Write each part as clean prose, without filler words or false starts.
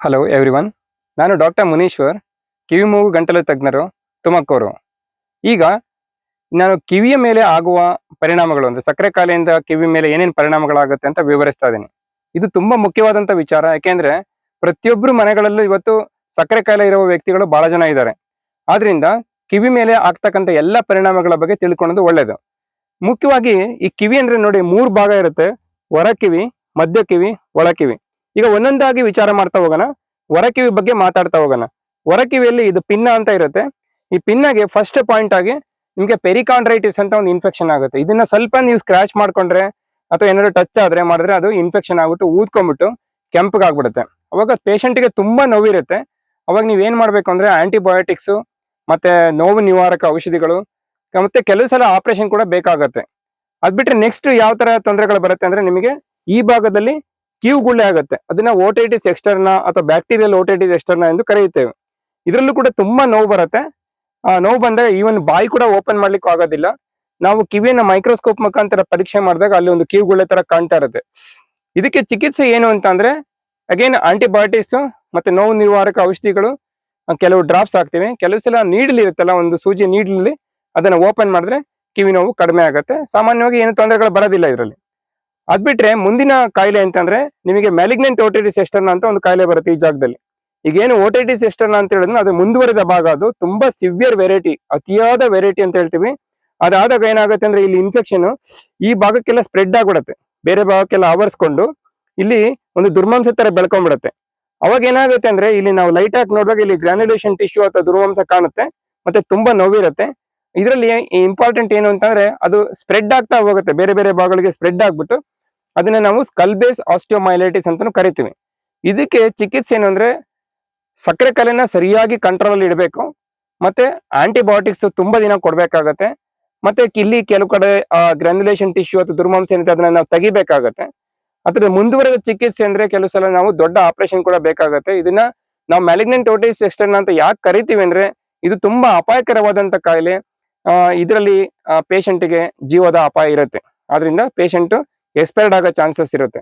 Hello everyone, ನಾನು doctor ಮುನೀಶ್ವರ್, ಕಿವಿ ಮೂಗು ಗಂಟಲು ತಜ್ಞರು, ತುಮಕೂರು. ಈಗ ನಾನು ಕಿವಿಯ ಮೇಲೆ ಆಗುವ ಪರಿಣಾಮಗಳು ಅಂದರೆ ಸಕ್ಕರೆ ಕಾಯಿಲೆಯಿಂದ ಕಿವಿ ಮೇಲೆ ಏನೇನು ಪರಿಣಾಮಗಳಾಗುತ್ತೆ ಅಂತ ವಿವರಿಸ್ತಾ ಇದ್ದೀನಿ. ಇದು ತುಂಬ ಮುಖ್ಯವಾದಂಥ ವಿಚಾರ. ಯಾಕೆಂದರೆ ಪ್ರತಿಯೊಬ್ಬರು ಮನೆಗಳಲ್ಲೂ ಇವತ್ತು ಸಕ್ಕರೆ ಕಾಯಿಲೆ ಇರುವ ವ್ಯಕ್ತಿಗಳು ಭಾಳ ಜನ ಇದ್ದಾರೆ. ಆದ್ರಿಂದ ಕಿವಿ ಮೇಲೆ ಆಗ್ತಕ್ಕಂಥ ಎಲ್ಲ ಪರಿಣಾಮಗಳ ಬಗ್ಗೆ ತಿಳ್ಕೊಳ್ಳೋದು ಒಳ್ಳೆಯದು. ಮುಖ್ಯವಾಗಿ ಈ ಕಿವಿ ಅಂದರೆ ನೋಡಿ, 3 ಭಾಗ ಇರುತ್ತೆ: ಹೊರ ಕಿವಿ, ಮಧ್ಯ ಕಿವಿ, ಒಳ ಕಿವಿ. ಈಗ ಒಂದೊಂದಾಗಿ ವಿಚಾರ ಮಾಡ್ತಾ ಹೋಗೋಣ. ಹೊರ ಕಿವಿ ಬಗ್ಗೆ ಮಾತಾಡ್ತಾ ಹೋಗೋಣ. ಹೊರ ಕಿವಿಯಲ್ಲಿ ಇದು ಪಿನ್ನ ಅಂತ ಇರುತ್ತೆ. ಈ ಪಿನ್ನಗೆ ಫಸ್ಟ್ ಪಾಯಿಂಟ್ ಆಗಿ ನಿಮಗೆ ಪೆರಿಕಾಂಡ್ರೈಟಿಸ್ ಅಂತ ಒಂದು ಇನ್ಫೆಕ್ಷನ್ ಆಗುತ್ತೆ. ಇದನ್ನ ಸ್ವಲ್ಪ ನೀವು ಸ್ಕ್ರಾಚ್ ಮಾಡ್ಕೊಂಡ್ರೆ ಅಥವಾ ಏನಾದ್ರು ಟಚ್ ಆದ್ರೆ ಮಾಡಿದ್ರೆ ಅದು ಇನ್ಫೆಕ್ಷನ್ ಆಗ್ಬಿಟ್ಟು ಊದ್ಕೊಂಡ್ಬಿಟ್ಟು ಕೆಂಪಗಾಗ್ಬಿಡುತ್ತೆ. ಅವಾಗ ಪೇಷಂಟ್ಗೆ ತುಂಬಾ ನೋವಿರುತ್ತೆ. ಅವಾಗ ನೀವು ಏನ್ ಮಾಡ್ಬೇಕು ಅಂದ್ರೆ ಆಂಟಿಬಯೋಟಿಕ್ಸ್ ಮತ್ತೆ ನೋವು ನಿವಾರಕ ಔಷಧಿಗಳು ಮತ್ತೆ ಕೆಲವು ಸಲ ಆಪರೇಷನ್ ಕೂಡ ಬೇಕಾಗತ್ತೆ. ಅದ್ ಬಿಟ್ರೆ ನೆಕ್ಸ್ಟ್ ಯಾವ ತರ ತೊಂದರೆಗಳು ಬರುತ್ತೆ ಅಂದ್ರೆ ನಿಮಗೆ ಈ ಭಾಗದಲ್ಲಿ ಕೀವು ಗುಳ್ಳೆ ಆಗುತ್ತೆ. ಅದನ್ನ ಓಟೈಟಿಸ್ ಎಕ್ಸ್ಟರ್ನಾ ಅಥವಾ ಬ್ಯಾಕ್ಟೀರಿಯಲ್ ಓಟೈಟಿಸ್ ಎಕ್ಸ್ಟರ್ನಾ ಎಂದು ಕರೆಯುತ್ತೇವೆ. ಇದರಲ್ಲೂ ಕೂಡ ತುಂಬಾ ನೋವು ಬರುತ್ತೆ. ನೋವು ಬಂದಾಗ ಈವನ್ ಬಾಯಿ ಕೂಡ ಓಪನ್ ಮಾಡ್ಲಿಕ್ಕೆ ಆಗೋದಿಲ್ಲ. ನಾವು ಕಿವಿಯನ್ನ ಮೈಕ್ರೋಸ್ಕೋಪ್ ಮುಖಾಂತರ ಪರೀಕ್ಷೆ ಮಾಡಿದಾಗ ಅಲ್ಲಿ ಒಂದು ಕೀವು ಗುಳ್ಳೆ ತರ ಕಾಣ್ತಾ ಇರುತ್ತೆ. ಇದಕ್ಕೆ ಚಿಕಿತ್ಸೆ ಏನು ಅಂತ ಅಂದ್ರೆ ಅಗೇನ್ ಆಂಟಿಬಯೋಟಿಕ್ಸ್ ಮತ್ತೆ ನೋವು ನಿವಾರಕ ಔಷಧಿಗಳು, ಕೆಲವು ಡ್ರಾಪ್ಸ್ ಹಾಕ್ತಿವಿ. ಕೆಲವು ಸಲ ನೀಡ್ಲ್ ಇರುತ್ತಲ್ಲ, ಒಂದು ಸೂಜಿ ನೀಡ್ಲಲ್ಲಿ ಅದನ್ನ ಓಪನ್ ಮಾಡಿದ್ರೆ ಕಿವಿ ನೋವು ಕಡಿಮೆ ಆಗುತ್ತೆ. ಸಾಮಾನ್ಯವಾಗಿ ಏನು ತೊಂದರೆಗಳು ಬರೋದಿಲ್ಲ ಇದರಲ್ಲಿ. ಅದ್ಬಿಟ್ರೆ ಮುಂದಿನ ಕಾಯಿಲೆ ಅಂತಂದ್ರೆ ನಿಮಗೆ ಮ್ಯಾಲಿಗ್ನೆಂಟ್ ಓಟೈಟಿಸ್ ಎಕ್ಸ್ಟರ್ನಾ ಅಂತ ಒಂದು ಕಾಯಿಲೆ ಬರುತ್ತೆ ಈ ಜಾಗದಲ್ಲಿ. ಈಗೇನು ಓಟೈಟಿಸ್ ಎಕ್ಸ್ಟರ್ನಾ ಅಂತ ಹೇಳಿದ್ರೆ ಅದು ಮುಂದುವರಿದ ಭಾಗ, ಅದು ತುಂಬಾ ಸಿವಿಯರ್ ವೆರೈಟಿ, ಅತಿಯಾದ ವೆರೈಟಿ ಅಂತ ಹೇಳ್ತೀವಿ. ಅದಾದಾಗ ಏನಾಗುತ್ತೆ ಅಂದ್ರೆ ಇಲ್ಲಿ ಇನ್ಫೆಕ್ಷನ್ ಈ ಭಾಗಕ್ಕೆಲ್ಲ ಸ್ಪ್ರೆಡ್ ಆಗ್ಬಿಡುತ್ತೆ, ಬೇರೆ ಭಾಗಕ್ಕೆಲ್ಲ ಆವರಿಸ್ಕೊಂಡು ಇಲ್ಲಿ ಒಂದು ದುರ್ಮಾಂಸ ತರ ಬೆಳ್ಕೊಂಡ್ಬಿಡುತ್ತೆ. ಅವಾಗ ಏನಾಗುತ್ತೆ ಅಂದ್ರೆ ಇಲ್ಲಿ ನಾವು ಲೈಟ್ ಆಗಿ ನೋಡುವಾಗ ಇಲ್ಲಿ ಗ್ರಾನ್ಯುಲೇಷನ್ ಟಿಶ್ಯೂ ಅಥವಾ ದುರ್ಮಾಂಸ ಕಾಣುತ್ತೆ, ಮತ್ತೆ ತುಂಬಾ ನೋವಿರುತ್ತೆ. ಇದರಲ್ಲಿ ಇಂಪಾರ್ಟೆಂಟ್ ಏನು ಅಂತಂದ್ರೆ ಅದು ಸ್ಪ್ರೆಡ್ ಆಗ್ತಾ ಹೋಗುತ್ತೆ, ಬೇರೆ ಬೇರೆ ಭಾಗಗಳಿಗೆ ಸ್ಪ್ರೆಡ್ ಆಗ್ಬಿಟ್ಟು ಅದನ್ನ ನಾವು ಸ್ಕಲ್ ಬೇಸ್ ಆಸ್ಟಿಯೋಮೈಲೈಟಿಸ್ ಅಂತಾನು ಕರಿತೀವಿ. ಇದಕ್ಕೆ ಚಿಕಿತ್ಸೆ ಏನು ಅಂದ್ರೆ ಸಕ್ಕರೆ ಕಾಯಿಲೆನ ಸರಿಯಾಗಿ ಕಂಟ್ರೋಲ್ ಅಲ್ಲಿ ಇಡಬೇಕು, ಮತ್ತೆ ಆಂಟಿಬಯೋಟಿಕ್ಸ್ ತುಂಬಾ ದಿನ ಕೊಡ್ಬೇಕಾಗತ್ತೆ. ಮತ್ತೆ ಇಲ್ಲಿ ಕೆಲವು ಕಡೆ ಗ್ರಾನ್ಯುಲೇಷನ್ ಟಿಶ್ಯೂ ಅಥವಾ ದುರ್ಮಾಂಸ ಏನಿದೆ ಅದನ್ನ ನಾವು ತೆಗಿಬೇಕಾಗತ್ತೆ. ಅದ್ರ ಮುಂದುವರೆದ ಚಿಕಿತ್ಸೆ ಅಂದ್ರೆ ಕೆಲವು ಸಲ ನಾವು ದೊಡ್ಡ ಆಪರೇಷನ್ ಕೂಡ ಬೇಕಾಗತ್ತೆ. ಇದನ್ನ ನಾವು ಮ್ಯಾಲಿಗ್ನೆಂಟ್ ಓಟೈಟಿಸ್ ಎಕ್ಸ್ಟರ್ನಾ ಅಂತ ಯಾಕೆ ಕರಿತೀವಿ ಅಂದ್ರೆ ಇದು ತುಂಬಾ ಅಪಾಯಕರವಾದಂತ ಕಾಯಿಲೆ. ಇದರಲ್ಲಿ ಪೇಷಂಟ್ಗೆ ಜೀವದ ಅಪಾಯ ಇರುತ್ತೆ. ಆದ್ರಿಂದ ಪೇಷಂಟ್ ಎಕ್ಸ್ಪೈರ್ಡ್ ಆಗೋ ಚಾನ್ಸಸ್ ಇರುತ್ತೆ.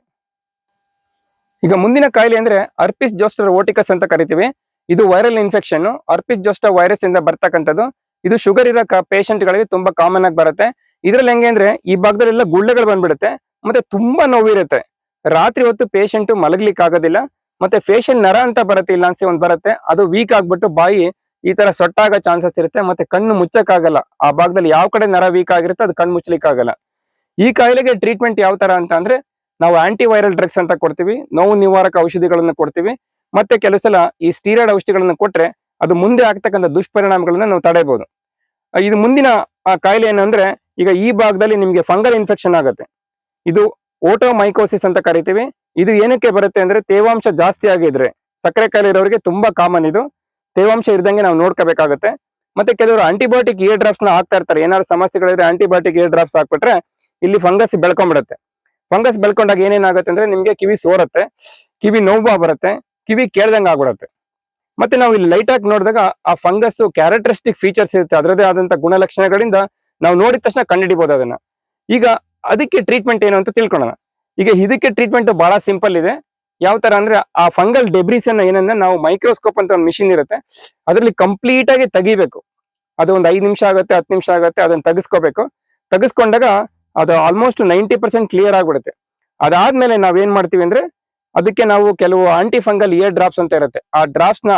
ಈಗ ಮುಂದಿನ ಕಾಯಿಲೆ ಅಂದ್ರೆ ಅರ್ಪಿಸ್ ಜೋಸ್ಟರ್ ಓಟಿಕಸ್ ಅಂತ ಕರಿತೀವಿ. ಇದು ವೈರಲ್ ಇನ್ಫೆಕ್ಷನ್. ಅರ್ಪಿಸ್ ಜೋಸ್ಟರ್ ವೈರಸ್ ಇಂದ ಬರ್ತಕ್ಕಂಥದ್ದು. ಇದು ಶುಗರ್ ಇರೋ ಪೇಷಂಟ್ ಗಳಿಗೆ ತುಂಬಾ ಕಾಮನ್ ಆಗಿ ಬರುತ್ತೆ. ಇದ್ರಲ್ಲಿ ಹೆಂಗೆ ಅಂದ್ರೆ ಈ ಭಾಗದಲ್ಲೆಲ್ಲ ಗುಳ್ಳೆಗಳು ಬಂದ್ಬಿಡುತ್ತೆ, ಮತ್ತೆ ತುಂಬಾ ನೋವಿರುತ್ತೆ. ರಾತ್ರಿ ಹೊತ್ತು ಪೇಷಂಟ್ ಮಲಗ್ಲಿಕ್ಕೆ ಆಗೋದಿಲ್ಲ. ಮತ್ತೆ ಫೇಶಿಯಲ್ ನರ ಅಂತ ಬರುತ್ತೆ, ಇಲ್ಲ ಅನ್ಸಿ ಒಂದ್ ಬರುತ್ತೆ, ಅದು ವೀಕ್ ಆಗ್ಬಿಟ್ಟು ಬಾಯಿ ಈ ತರ ಸೊಟ್ಟಾಗೋ ಚಾನ್ಸಸ್ ಇರುತ್ತೆ. ಮತ್ತೆ ಕಣ್ಣು ಮುಚ್ಚಕ್ಕಾಗಲ್ಲ. ಆ ಭಾಗದಲ್ಲಿ ಯಾವ ಕಡೆ ನರ ವೀಕ್ ಆಗಿರುತ್ತೆ ಅದು ಕಣ್ಣು ಮುಚ್ಚಲಿಕ್ಕೆ ಆಗಲ್ಲ. ಈ ಕಾಯಿಲೆಗೆ ಟ್ರೀಟ್ಮೆಂಟ್ ಯಾವ ತರ ಅಂತ ಅಂದ್ರೆ ನಾವು ಆಂಟಿವೈರಲ್ ಡ್ರಗ್ಸ್ ಅಂತ ಕೊಡ್ತೀವಿ, ನೋವು ನಿವಾರಕ ಔಷಧಿಗಳನ್ನ ಕೊಡ್ತೀವಿ. ಮತ್ತೆ ಕೆಲವು ಸಲ ಈ ಸ್ಟೀರಾಯ್ಡ್ ಔಷಧಿಗಳನ್ನ ಕೊಟ್ರೆ ಅದು ಮುಂದೆ ಆಗ್ತಕ್ಕಂಥ ದುಷ್ಪರಿಣಾಮಗಳನ್ನ ನಾವು ತಡೆಯಬಹುದು. ಇದು ಮುಂದಿನ ಕಾಯಿಲೆ ಏನು ಅಂದ್ರೆ ಈಗ ಈ ಭಾಗದಲ್ಲಿ ನಿಮ್ಗೆ ಫಂಗಲ್ ಇನ್ಫೆಕ್ಷನ್ ಆಗುತ್ತೆ. ಇದು ಓಟೋಮೈಕೋಸಿಸ್ ಅಂತ ಕರಿತೀವಿ. ಇದು ಏನಕ್ಕೆ ಬರುತ್ತೆ ಅಂದ್ರೆ ತೇವಾಂಶ ಜಾಸ್ತಿ ಆಗಿದ್ರೆ, ಸಕ್ಕರೆ ಕಾಯಿಲೆ ಇರೋರಿಗೆ ತುಂಬಾ ಕಾಮನ್ ಇದು. ತೇವಾಂಶ ಇರ್ದಂಗೆ ನಾವು ನೋಡ್ಕೋಬೇಕಾಗತ್ತೆ. ಮತ್ತೆ ಕೆಲವರು ಆಂಟಿಬಯೋಟಿಕ್ ಇಯರ್ ಡ್ರಾಪ್ಸ್ ನ ಹಾಕ್ತಾ ಇರ್ತಾರೆ. ಏನಾದ್ರು ಸಮಸ್ಯೆಗಳಿದ್ರೆ ಆಂಟಿಬಯೋಟಿಕ್ ಇಯರ್ ಡ್ರಾಪ್ಸ್ ಹಾಕ್ಬಿಟ್ರೆ ಇಲ್ಲಿ ಫಂಗಸ್ ಬೆಳ್ಕೊಂಡ್ಬಿಡುತ್ತೆ. ಫಂಗಸ್ ಬೆಳ್ಕೊಂಡಾಗ ಏನೇನಾಗುತ್ತೆ ಅಂದ್ರೆ ನಿಮ್ಗೆ ಕಿವಿ ಸೋರುತ್ತೆ, ಕಿವಿ ನೋವು ಬರುತ್ತೆ, ಕಿವಿ ಕೇಳ್ದಂಗೆ ಆಗ್ಬಿಡುತ್ತೆ. ಮತ್ತೆ ನಾವು ಇಲ್ಲಿ ಲೈಟ್ ಆಗಿ ನೋಡಿದಾಗ ಆ ಫಂಗಸ್ ಕ್ಯಾರೆಕ್ಟರಿಸ್ಟಿಕ್ ಫೀಚರ್ಸ್ ಇರುತ್ತೆ, ಅದರದೇ ಆದಂತ ಗುಣಲಕ್ಷಣಗಳಿಂದ ನಾವು ನೋಡಿದ ತಕ್ಷಣ ಕಂಡುಹಿಡಿಬಹುದು ಅದನ್ನ. ಈಗ ಅದಕ್ಕೆ ಟ್ರೀಟ್ಮೆಂಟ್ ಏನು ಅಂತ ತಿಳ್ಕೊಳ್ಳೋಣ. ಈಗ ಇದಕ್ಕೆ ಟ್ರೀಟ್ಮೆಂಟ್ ಬಹಳ ಸಿಂಪಲ್ ಇದೆ. ಯಾವ ತರ ಅಂದ್ರೆ ಆ ಫಂಗಲ್ ಡೆಬ್ರಿಸ್ ಅನ್ನ ಏನನ್ನ ನಾವು ಮೈಕ್ರೋಸ್ಕೋಪ್ ಅಂತ ಒಂದು ಮಿಷಿನ್ ಇರುತ್ತೆ, ಅದರಲ್ಲಿ ಕಂಪ್ಲೀಟ್ ಆಗಿ ತೆಗಿಬೇಕು. ಅದು ಒಂದು 5 ನಿಮಿಷ ಆಗುತ್ತೆ, 10 ನಿಮಿಷ ಆಗುತ್ತೆ, ಅದನ್ನ ತೆಗಿಸ್ಕೋಬೇಕು. ತೆಗೆಸ್ಕೊಂಡಾಗ ಅದು ಆಲ್ಮೋಸ್ಟ್ 90% ಕ್ಲಿಯರ್ ಆಗ್ಬಿಡುತ್ತೆ. ಅದಾದ್ಮೇಲೆ ನಾವೇನ್ ಮಾಡ್ತೀವಿ ಅಂದ್ರೆ ಅದಕ್ಕೆ ನಾವು ಕೆಲವು ಆಂಟಿ ಫಂಗಲ್ ಇಯರ್ ಡ್ರಾಪ್ಸ್ ಅಂತ ಇರುತ್ತೆ, ಆ ಡ್ರಾಪ್ಸ್ ನ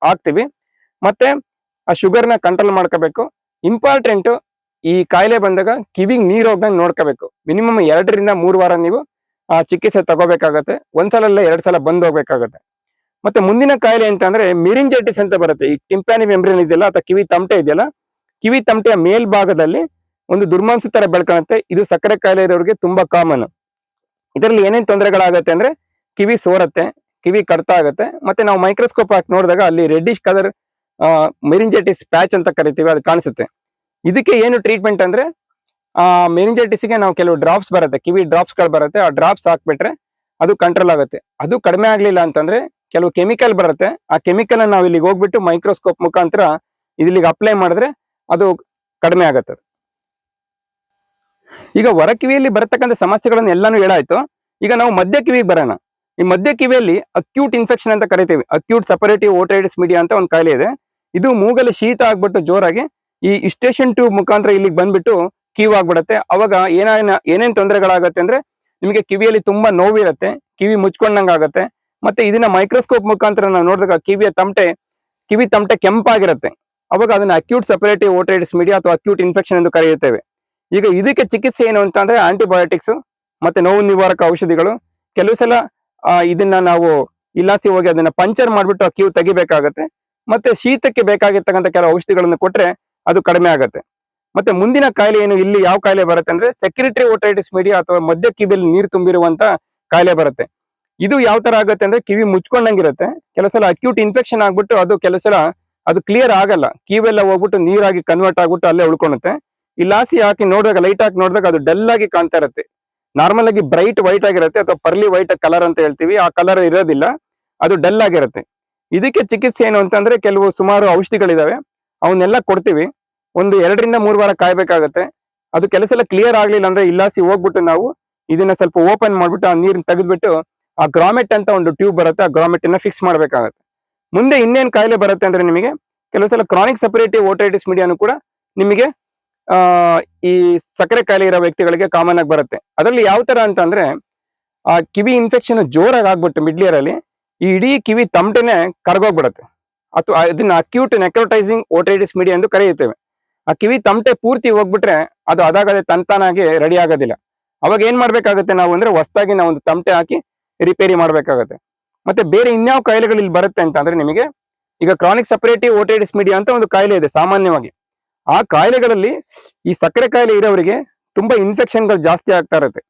ಹಾಕ್ತಿವಿ. ಮತ್ತೆ ಆ ಶುಗರ್ ನ ಕಂಟ್ರೋಲ್ ಮಾಡ್ಕೋಬೇಕು. ಇಂಪಾರ್ಟೆಂಟ್, ಈ ಕಾಯಿಲೆ ಬಂದಾಗ ಕಿವಿಗೆ ನೀರು ಹೋಗ್ದಂಗೆ ನೋಡ್ಕೋಬೇಕು. ಮಿನಿಮಮ್ 2 ರಿಂದ 3 ವಾರ ನೀವು ಚಿಕಿತ್ಸೆ ತಗೋಬೇಕಾಗತ್ತೆ. ಒಂದ್ಸಲ ಅಲ್ಲ 2 ಸಲ ಬಂದ್ ಹೋಗ್ಬೇಕಾಗತ್ತೆ. ಮತ್ತೆ ಮುಂದಿನ ಕಾಯಿಲೆ ಅಂತ ಅಂದ್ರೆ ಮಿರಿಂಜೈಟಿಸ್ ಅಂತ ಬರುತ್ತೆ. ಈ ಟಿಂಪ್ಯಾನಿ ಮೆಂಬ್ರೇನ್ ಇದೆಯಲ್ಲ ಅಥವಾ ಕಿವಿ ತಮಟೆ ಇದೆಯಲ್ಲ, ಕಿವಿ ತಮಟೆಯ ಮೇಲ್ಭಾಗದಲ್ಲಿ ಒಂದು ದುರ್ಮಾಂಸ ತರ ಬೆಳ್ಕೊಳುತ್ತೆ. ಇದು ಸಕ್ಕರೆ ಕಾಯಿಲೆ ಇರೋರಿಗೆ ತುಂಬಾ ಕಾಮನ್. ಇದರಲ್ಲಿ ಏನೇನ್ ತೊಂದರೆಗಳಾಗತ್ತೆ ಅಂದ್ರೆ ಕಿವಿ ಸೋರತ್ತೆ, ಕಿವಿ ಕಡ್ತ ಆಗುತ್ತೆ. ಮತ್ತೆ ನಾವು ಮೈಕ್ರೋಸ್ಕೋಪ್ ಹಾಕಿ ನೋಡಿದಾಗ ಅಲ್ಲಿ ರೆಡ್ಡಿಶ್ ಕಲರ್ ಮೆರಿಂಜೈಟಿಸ್ ಪ್ಯಾಚ್ ಅಂತ ಕರಿತೀವಿ, ಅದು ಕಾಣಿಸುತ್ತೆ. ಇದಕ್ಕೆ ಏನು ಟ್ರೀಟ್ಮೆಂಟ್ ಅಂದ್ರೆ ಮೆರಿಂಜೈಟಿಸ್ಗೆ ನಾವು ಕೆಲವು ಡ್ರಾಪ್ಸ್ ಬರುತ್ತೆ, ಕಿವಿ ಡ್ರಾಪ್ಸ್ ಗಳು ಬರುತ್ತೆ, ಆ ಡ್ರಾಪ್ಸ್ ಹಾಕ್ಬಿಟ್ರೆ ಅದು ಕಂಟ್ರೋಲ್ ಆಗುತ್ತೆ. ಅದು ಕಡಿಮೆ ಆಗ್ಲಿಲ್ಲ ಅಂತಂದ್ರೆ ಕೆಲವು ಕೆಮಿಕಲ್ ಬರುತ್ತೆ, ಆ ಕೆಮಿಕಲ್ ನಾವು ಇಲ್ಲಿಗೆ ಹೋಗ್ಬಿಟ್ಟು ಮೈಕ್ರೋಸ್ಕೋಪ್ ಮುಖಾಂತರ ಇಲ್ಲಿಗೆ ಅಪ್ಲೈ ಮಾಡಿದ್ರೆ ಅದು ಕಡಿಮೆ ಆಗುತ್ತೆ. ಈಗ ಹೊರ ಕಿವಿಯಲ್ಲಿ ಬರತಕ್ಕಂಥ ಸಮಸ್ಯೆಗಳನ್ನು ಎಲ್ಲಾನು ಹೇಳಾಯ್ತು. ಈಗ ನಾವು ಮಧ್ಯ ಕಿವಿಗೆ ಬರೋಣ. ಈ ಮಧ್ಯ ಕಿವಿಯಲ್ಲಿ ಅಕ್ಯೂಟ್ ಇನ್ಫೆಕ್ಷನ್ ಅಂತ ಕರಿತೀವಿ. ಅಕ್ಯೂಟ್ ಸಪರೇಟಿವ್ ಓಟೈಟಿಸ್ ಮೀಡಿಯಾ ಅಂತ ಒಂದು ಕಾಯಿಲೆ ಇದೆ. ಇದು ಮೂಗಲ್ಲಿ ಶೀತ ಆಗ್ಬಿಟ್ಟು ಜೋರಾಗಿ ಈ ಇಸ್ಟೇಷನ್ ಟ್ಯೂಬ್ ಮುಖಾಂತರ ಇಲ್ಲಿಗೆ ಬಂದ್ಬಿಟ್ಟು ಕೀವು ಆಗ್ಬಿಡತ್ತೆ. ಅವಾಗ ಏನೇನ್ ತೊಂದರೆಗಳಾಗತ್ತೆ ಅಂದ್ರೆ ನಿಮಗೆ ಕಿವಿಯಲ್ಲಿ ತುಂಬಾ ನೋವಿರುತ್ತೆ, ಕಿವಿ ಮುಚ್ಕೊಂಡಂಗೆ ಆಗತ್ತೆ. ಮತ್ತೆ ಇದನ್ನ ಮೈಕ್ರೋಸ್ಕೋಪ್ ಮುಖಾಂತರ ನಾವು ನೋಡಿದಾಗ ಕಿವಿ ತಮಟೆ ಕೆಂಪಾಗಿರುತ್ತೆ. ಅವಾಗ ಅದನ್ನ ಅಕ್ಯೂಟ್ ಸಪರೇಟಿವ್ ಓಟೈಟಿಸ್ ಮೀಡಿಯಾ ಅಥವಾ ಅಕ್ಯೂಟ್ ಇನ್ಫೆಕ್ಷನ್ ಎಂದು ಕರೆಯುತ್ತೇವೆ. ಈಗ ಇದಕ್ಕೆ ಚಿಕಿತ್ಸೆ ಏನು ಅಂತ ಅಂದ್ರೆ ಆಂಟಿಬಯೋಟಿಕ್ಸ್ ಮತ್ತೆ ನೋವು ನಿವಾರಕ ಔಷಧಿಗಳು. ಕೆಲವು ಸಲ ಇದನ್ನ ನಾವು ಇಲಾಸಿ ಹೋಗಿ ಅದನ್ನ ಪಂಚರ್ ಮಾಡ್ಬಿಟ್ಟು ಆ ಕಿವಿ ತೆಗಿಬೇಕಾಗತ್ತೆ. ಮತ್ತೆ ಶೀತಕ್ಕೆ ಬೇಕಾಗಿರ್ತಕ್ಕಂಥ ಕೆಲವು ಔಷಧಿಗಳನ್ನು ಕೊಟ್ರೆ ಅದು ಕಡಿಮೆ ಆಗುತ್ತೆ. ಮತ್ತೆ ಮುಂದಿನ ಕಾಯಿಲೆ ಏನು, ಇಲ್ಲಿ ಯಾವ ಕಾಯಿಲೆ ಬರುತ್ತೆ ಅಂದ್ರೆ ಸೆಕ್ರೆಟರಿ ಓಟೈಟಿಸ್ ಮೀಡಿಯಾ ಅಥವಾ ಮಧ್ಯ ಕಿವಿಯಲ್ಲಿ ನೀರು ತುಂಬಿರುವಂತ ಕಾಯಿಲೆ ಬರುತ್ತೆ. ಇದು ಯಾವ ತರ ಆಗುತ್ತೆ ಅಂದ್ರೆ ಕಿವಿ ಮುಚ್ಕೊಂಡಂಗಿರುತ್ತೆ. ಕೆಲವು ಸಲ ಅಕ್ಯೂಟ್ ಇನ್ಫೆಕ್ಷನ್ ಆಗ್ಬಿಟ್ಟು ಅದು ಕೆಲವು ಸಲ ಅದು ಕ್ಲಿಯರ್ ಆಗಲ್ಲ, ಕಿವೆಲ್ಲ ಹೋಗ್ಬಿಟ್ಟು ನೀರಾಗಿ ಕನ್ವರ್ಟ್ ಆಗ್ಬಿಟ್ಟು ಅಲ್ಲೇ ಉಳ್ಕೊಳುತ್ತೆ. ಈ ಲಾಸಿ ಹಾಕಿ ನೋಡಿದಾಗ, ಲೈಟ್ ಹಾಕಿ ನೋಡಿದಾಗ ಅದು ಡಲ್ ಆಗಿ ಕಾಣ್ತಾ ಇರುತ್ತೆ. ನಾರ್ಮಲ್ ಆಗಿ ಬ್ರೈಟ್ ವೈಟ್ ಆಗಿರುತ್ತೆ ಅಥವಾ ಪರ್ಲಿ ವೈಟ್ ಕಲರ್ ಅಂತ ಹೇಳ್ತೀವಿ, ಆ ಕಲರ್ ಇರೋದಿಲ್ಲ, ಅದು ಡಲ್ ಆಗಿರುತ್ತೆ. ಇದಕ್ಕೆ ಚಿಕಿತ್ಸೆ ಏನು ಅಂತಂದ್ರೆ ಸುಮಾರು ಔಷಧಿಗಳಿದಾವೆ, ಅವನ್ನೆಲ್ಲ ಕೊಡ್ತೀವಿ. ಒಂದು 2 ರಿಂದ 3 ವಾರ ಕಾಯ್ಬೇಕಾಗತ್ತೆ. ಅದು ಕೆಲಸ ಎಲ್ಲ ಕ್ಲಿಯರ್ ಆಗ್ಲಿಲ್ಲ ಅಂದ್ರೆ ಇಲ್ಲಾಸಿ ಹೋಗ್ಬಿಟ್ಟು ನಾವು ಇದನ್ನ ಸ್ವಲ್ಪ ಓಪನ್ ಮಾಡ್ಬಿಟ್ಟು ಆ ನೀರನ್ನ ತೆಗೆದ್ಬಿಟ್ಟು ಆ ಗ್ರಾಮೆಟ್ ಅಂತ ಒಂದು ಟ್ಯೂಬ್ ಬರುತ್ತೆ, ಆ ಗ್ರಾಮೆಟ್ ಅನ್ನ ಫಿಕ್ಸ್ ಮಾಡ್ಬೇಕಾಗತ್ತೆ. ಮುಂದೆ ಇನ್ನೇನ್ ಕಾಯಿಲೆ ಬರುತ್ತೆ ಅಂದ್ರೆ ನಿಮಗೆ ಕೆಲವು ಸಲ ಕ್ರಾನಿಕ್ ಸಪರೇಟಿವ್ ಓಟೈಟಿಸ್ ಮೀಡಿಯಾನು ಕೂಡ ನಿಮಗೆ ಈ ಸಕ್ಕರೆ ಕಾಯಿಲೆ ಇರೋ ವ್ಯಕ್ತಿಗಳಿಗೆ ಕಾಮನ್ ಆಗಿ ಬರುತ್ತೆ. ಅದರಲ್ಲಿ ಯಾವ ತರ ಅಂತಂದ್ರೆ ಆ ಕಿವಿ ಇನ್ಫೆಕ್ಷನ್ ಜೋರಾಗಿ ಆಗ್ಬಿಟ್ಟು ಮಿಡ್ಲಿಯರ್ ಅಲ್ಲಿ ಈ ಇಡೀ ಕಿವಿ ತಮಟೆನೆ ಕರ್ಗೋಗ್ಬಿಡುತ್ತೆ. ಅಥವಾ ಅದನ್ನ ಅಕ್ಯೂಟ್ ನೆಕ್ರೋಟೈಸಿಂಗ್ ಓಟೈಟಿಸ್ ಮೀಡಿಯಾ ಎಂದು ಕರೆಯುತ್ತೇವೆ. ಆ ಕಿವಿ ತಮಟೆ ಪೂರ್ತಿ ಹೋಗ್ಬಿಟ್ರೆ ಅದು ಅದಾಗದೆ ತಂತಾನಾಗಿ ರೆಡಿ ಆಗೋದಿಲ್ಲ. ಅವಾಗ ಏನ್ ಮಾಡ್ಬೇಕಾಗತ್ತೆ ನಾವು ಅಂದ್ರೆ ಹೊಸದಾಗಿ ನಾವು ಒಂದು ತಮಟೆ ಹಾಕಿ ರಿಪೇರಿ ಮಾಡ್ಬೇಕಾಗತ್ತೆ. ಮತ್ತೆ ಬೇರೆ ಇನ್ಯಾವ ಕಾಯಿಲೆಗಳು ಇಲ್ಲಿ ಬರುತ್ತೆ ಅಂತ ಅಂದ್ರೆ ನಿಮಗೆ ಈಗ ಕ್ರಾನಿಕ್ ಸಪರೇಟಿವ್ ಓಟೈಟಿಸ್ ಮೀಡಿಯಾ ಅಂತ ಒಂದು ಕಾಯಿಲೆ ಇದೆ ಸಾಮಾನ್ಯವಾಗಿ. ಆ ಕಾಯಿಲೆಗಳಲ್ಲಿ ಈ ಸಕ್ಕರೆ ಕಾಯಿಲೆ ಇರೋರಿಗೆ ತುಂಬಾ ಇನ್ಫೆಕ್ಷನ್ಗಳು ಜಾಸ್ತಿ ಆಗ್ತಾ ಇರುತ್ತೆ.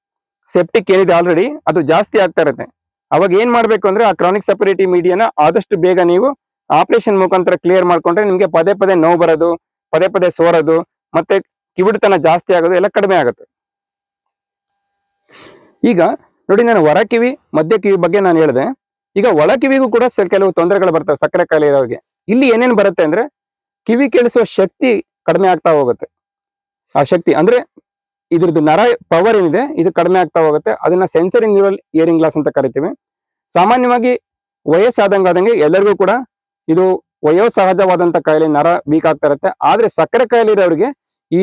ಸೆಪ್ಟಿಕ್ ಏನಿದೆ ಆಲ್ರೆಡಿ ಅದು ಜಾಸ್ತಿ ಆಗ್ತಾ ಇರುತ್ತೆ. ಅವಾಗ ಏನ್ ಮಾಡ್ಬೇಕು ಅಂದ್ರೆ ಆ ಕ್ರಾನಿಕ್ ಸಪರೇಟಿವ್ ಮೀಡಿಯಾನ ಆದಷ್ಟು ಬೇಗ ನೀವು ಆಪರೇಷನ್ ಮುಖಾಂತರ ಕ್ಲಿಯರ್ ಮಾಡ್ಕೊಂಡ್ರೆ ನಿಮ್ಗೆ ಪದೇ ಪದೇ ನೋವು ಬರೋದು, ಪದೇ ಪದೇ ಸೋರೋದು, ಮತ್ತೆ ಕಿವಿಡ್ತನ ಜಾಸ್ತಿ ಆಗೋದು ಎಲ್ಲ ಕಡಿಮೆ ಆಗುತ್ತೆ. ಈಗ ನೋಡಿ, ನಾನು ಹೊರ ಕಿವಿ ಮಧ್ಯ ಕಿವಿ ಬಗ್ಗೆ ನಾನು ಹೇಳಿದೆ. ಈಗ ಒಳ ಕಿವಿಗೂ ಕೂಡ ಕೆಲವು ತೊಂದರೆಗಳು ಬರ್ತವೆ ಸಕ್ಕರೆ ಕಾಯಿಲೆ ಇರೋರಿಗೆ. ಇಲ್ಲಿ ಏನೇನು ಬರುತ್ತೆ ಅಂದ್ರೆ ಕಿವಿ ಕೇಳಿಸುವ ಶಕ್ತಿ ಕಡಿಮೆ ಆಗ್ತಾ ಹೋಗುತ್ತೆ. ಆ ಶಕ್ತಿ ಅಂದ್ರೆ ಇದ್ರದ್ದು ನರ ಪವರ್ ಏನಿದೆ ಇದು ಕಡಿಮೆ ಆಗ್ತಾ ಹೋಗುತ್ತೆ. ಅದನ್ನ ಸೆನ್ಸರಿ ನ್ಯೂರಲ್ ಹಿಯರಿಂಗ್ ಲಾಸ್ ಅಂತ ಕರಿತೀವಿ. ಸಾಮಾನ್ಯವಾಗಿ ವಯಸ್ಸಾದಂಗೆ ಎಲ್ಲರಿಗೂ ಕೂಡ ಇದು ವಯೋಸಹಜವಾದಂತ ಕಾಯಿಲೆ, ನರ ವೀಕ್ ಆಗ್ತಾ ಇರುತ್ತೆ. ಆದ್ರೆ ಸಕ್ಕರೆ ಕಾಯಿಲೆ ಇರೋರಿಗೆ ಈ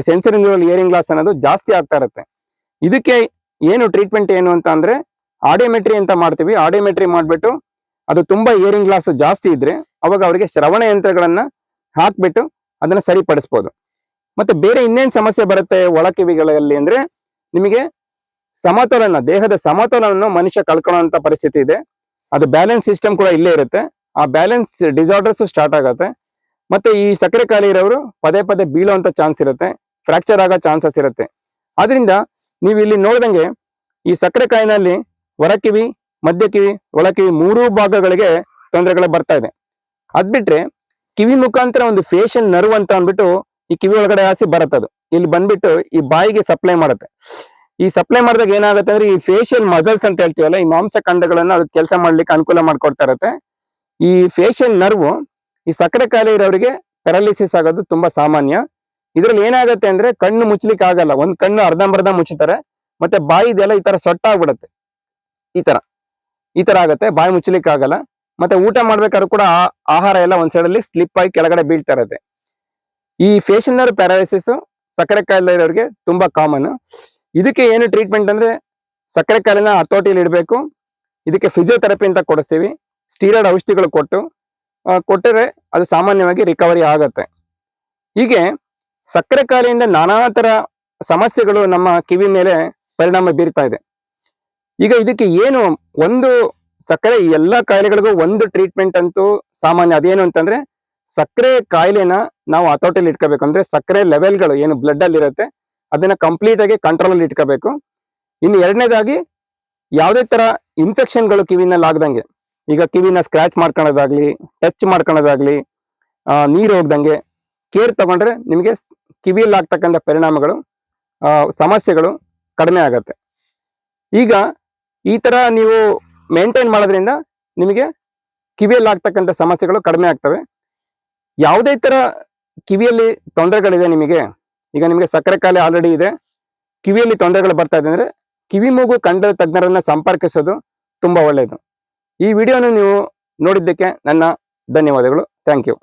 ಸೆನ್ಸರಿ ನ್ಯೂರಲ್ ಹಿಯರಿಂಗ್ ಲಾಸ್ ಅನ್ನೋದು ಜಾಸ್ತಿ ಆಗ್ತಾ ಇರುತ್ತೆ. ಇದಕ್ಕೆ ಏನು ಟ್ರೀಟ್ಮೆಂಟ್ ಏನು ಅಂತ ಅಂದ್ರೆ ಆಡಿಯೋಮೆಟ್ರಿ ಅಂತ ಮಾಡ್ತೀವಿ. ಆಡಿಯೋಮೆಟ್ರಿ ಮಾಡ್ಬಿಟ್ಟು ಅದು ತುಂಬಾ ಹಿಯರಿಂಗ್ ಲಾಸ್ ಜಾಸ್ತಿ ಇದ್ರೆ ಅವಾಗ ಅವರಿಗೆ ಶ್ರವಣ ಯಂತ್ರಗಳನ್ನ ಹಾಕ್ಬಿಟ್ಟು ಅದನ್ನ ಸರಿಪಡಿಸ್ಬೋದು. ಮತ್ತೆ ಬೇರೆ ಇನ್ನೇನ್ ಸಮಸ್ಯೆ ಬರುತ್ತೆ ಒಳ ಕಿವಿಗಳಲ್ಲಿ ಅಂದ್ರೆ ನಿಮಗೆ ಸಮತೋಲನ, ದೇಹದ ಸಮತೋಲನವನ್ನು ಮನುಷ್ಯ ಕಳ್ಕೊಳ್ಳುವಂತ ಪರಿಸ್ಥಿತಿ ಇದೆ. ಅದು ಬ್ಯಾಲೆನ್ಸ್ ಸಿಸ್ಟಮ್ ಕೂಡ ಇಲ್ಲೇ ಇರುತ್ತೆ. ಆ ಬ್ಯಾಲೆನ್ಸ್ ಡಿಸಾರ್ಡರ್ಸ್ ಸ್ಟಾರ್ಟ್ ಆಗುತ್ತೆ. ಮತ್ತೆ ಈ ಸಕ್ಕರೆ ಕಾಯಿಲೆ ಇರೋರು ಪದೇ ಪದೇ ಬೀಳುವಂತ ಚಾನ್ಸ್ ಇರುತ್ತೆ, ಫ್ರಾಕ್ಚರ್ ಆಗೋ ಚಾನ್ಸಸ್ ಇರುತ್ತೆ. ಆದ್ರಿಂದ ನೀವು ಇಲ್ಲಿ ನೋಡ್ದಂಗೆ ಈ ಸಕ್ಕರೆ ಕಾಯಿಲೆಯಲ್ಲಿ ಹೊರಕಿವಿ, ಮಧ್ಯ ಕಿವಿ, ಒಳಕಿವಿ 3 ಭಾಗಗಳಿಗೆ ತೊಂದರೆಗಳು ಬರ್ತಾ ಇದೆ. ಅದ್ಬಿಟ್ರೆ ಕಿವಿ ಮುಖಾಂತರ ಒಂದು ಫೇಶಿಯಲ್ ನರ್ವ್ ಅಂತ ಅಂದ್ಬಿಟ್ಟು ಈ ಕಿವಿ ಒಳಗಡೆ ಹಾಸಿ ಬರುತ್ತದು. ಇಲ್ಲಿ ಬಂದ್ಬಿಟ್ಟು ಈ ಬಾಯಿಗೆ ಸಪ್ಲೈ ಮಾಡುತ್ತೆ. ಈ ಸಪ್ಲೈ ಮಾಡಿದಾಗ ಏನಾಗುತ್ತೆ ಅಂದ್ರೆ ಈ ಫೇಶಿಯಲ್ ಮಸಲ್ಸ್ ಅಂತ ಹೇಳ್ತೀವಲ್ಲ, ಈ ಮಾಂಸ ಖಂಡಗಳನ್ನ ಅದು ಕೆಲಸ ಮಾಡ್ಲಿಕ್ಕೆ ಅನುಕೂಲ ಮಾಡ್ಕೊಡ್ತಾ ಇರುತ್ತೆ. ಈ ಫೇಶಿಯಲ್ ನರ್ವ್ ಈ ಸಕ್ಕರೆ ಕಾಯಿಲೆ ಇರೋರಿಗೆ ಪ್ಯಾರಾಲಿಸಿಸ್ ಆಗೋದು ತುಂಬಾ ಸಾಮಾನ್ಯ. ಇದ್ರಲ್ಲಿ ಏನಾಗುತ್ತೆ ಅಂದ್ರೆ ಕಣ್ಣು ಮುಚ್ಚಲಿಕ್ಕೆ ಆಗಲ್ಲ, ಒಂದ್ ಕಣ್ಣು ಅರ್ಧಂಬರ್ಧ ಮುಚ್ಚುತ್ತಾರೆ, ಮತ್ತೆ ಬಾಯಿದೆಲ್ಲ ಈ ತರ ಸೊಟ್ಟಾಗ್ಬಿಡುತ್ತೆ. ಈ ತರ ಆಗುತ್ತೆ, ಬಾಯಿ ಮುಚ್ಚಲಿಕ್ಕೆ ಆಗಲ್ಲ. ಮತ್ತೆ ಊಟ ಮಾಡ್ಬೇಕಾದ್ರೂ ಕೂಡ ಆಹಾರ ಎಲ್ಲ ಒಂದ್ ಸೈಡ್ ಅಲ್ಲಿ ಸ್ಲಿಪ್ ಆಗಿ ಕೆಳಗಡೆ ಬೀಳ್ತಾ ಇರುತ್ತೆ. ಈ ಫೇಶಿಯಲ್ ನರ್ವ್ ಪ್ಯಾರಾಲಿಸಿಸ್ ಸಕ್ಕರೆ ಕಾಯಿಲೆ ಇರೋರಿಗೆ ತುಂಬಾ ಕಾಮನ್. ಇದಕ್ಕೆ ಏನು ಟ್ರೀಟ್ಮೆಂಟ್ ಅಂದ್ರೆ ಸಕ್ಕರೆ ಕಾಯಿಲೆನ ಹತೋಟಿಯಲ್ಲಿ ಇಡಬೇಕು. ಇದಕ್ಕೆ ಫಿಸಿಯೋಥೆರಪಿ ಅಂತ ಕೊಡಿಸ್ತೀವಿ. ಸ್ಟೀರಾಯ್ಡ್ ಔಷಧಿಗಳು ಕೊಟ್ಟರೆ ಅದು ಸಾಮಾನ್ಯವಾಗಿ ರಿಕವರಿ ಆಗತ್ತೆ. ಹೀಗೆ ಸಕ್ಕರೆ ಕಾಯಿಲೆಯಿಂದ ನಾನಾ ತರ ಸಮಸ್ಯೆಗಳು ನಮ್ಮ ಕಿವಿ ಮೇಲೆ ಪರಿಣಾಮ ಬೀರ್ತಾ ಇದೆ. ಈಗ ಇದಕ್ಕೆ ಏನು ಒಂದು ಸಕ್ಕರೆ ಎಲ್ಲಾ ಕಾಯಿಲೆಗಳಿಗೂ ಒಂದು ಟ್ರೀಟ್ಮೆಂಟ್ ಅಂತೂ ಸಾಮಾನ್ಯ. ಅದೇನು ಅಂತಂದ್ರೆ ಸಕ್ಕರೆ ಕಾಯಿಲೆನ ನಾವು ಹತೋಟಿಯಲ್ಲಿ ಇಟ್ಕೋಬೇಕು. ಅಂದ್ರೆ ಸಕ್ಕರೆ ಲೆವೆಲ್ಗಳು ಏನು ಬ್ಲಡ್ ಅಲ್ಲಿ ಇರುತ್ತೆ ಅದನ್ನ ಕಂಪ್ಲೀಟ್ ಆಗಿ ಕಂಟ್ರೋಲ್ ಅಲ್ಲಿ ಇಟ್ಕೋಬೇಕು. ಇನ್ನು ಎರಡನೇದಾಗಿ ಯಾವುದೇ ತರ ಇನ್ಫೆಕ್ಷನ್ಗಳು ಕಿವಿನಲ್ಲಿ ಆಗದಂಗೆ, ಈಗ ಕಿವಿನ ಸ್ಕ್ರಾಚ್ ಮಾಡ್ಕೊಳ್ಳೋದಾಗ್ಲಿ, ಟಚ್ ಮಾಡ್ಕೊಳ್ಳೋದಾಗ್ಲಿ, ನೀರು ಹೋಗ್ದಂಗೆ ಕೇರ್ ತಗೊಂಡ್ರೆ ನಿಮಗೆ ಕಿವಿಯಲ್ಲಿ ಆಗ್ತಕ್ಕಂಥ ಪರಿಣಾಮಗಳು, ಸಮಸ್ಯೆಗಳು ಕಡಿಮೆ ಆಗತ್ತೆ. ಈಗ ಈ ತರ ನೀವು ಮೇಂಟೈನ್ ಮಾಡೋದ್ರಿಂದ ನಿಮಗೆ ಕಿವಿಯಲ್ಲಿ ಆಗ್ತಕ್ಕಂಥ ಸಮಸ್ಯೆಗಳು ಕಡಿಮೆ ಆಗ್ತವೆ. ಯಾವುದೇ ತರ ಕಿವಿಯಲ್ಲಿ ತೊಂದರೆಗಳಿದೆ ನಿಮಗೆ, ಈಗ ನಿಮಗೆ ಸಕ್ಕರೆ ಕಾಯಿಲೆ ಆಲ್ರೆಡಿ ಇದೆ, ಕಿವಿಯಲ್ಲಿ ತೊಂದರೆಗಳು ಬರ್ತಾ ಇದೆ ಅಂದ್ರೆ ಕಿವಿ ಮೂಗು ಕಂಡ ತಜ್ಞರನ್ನ ಸಂಪರ್ಕಿಸೋದು ತುಂಬ ಒಳ್ಳೆಯದು. ಈ ವಿಡಿಯೋನ ನೀವು ನೋಡಿದ್ದಕ್ಕೆ ನನ್ನ ಧನ್ಯವಾದಗಳು. Thank you.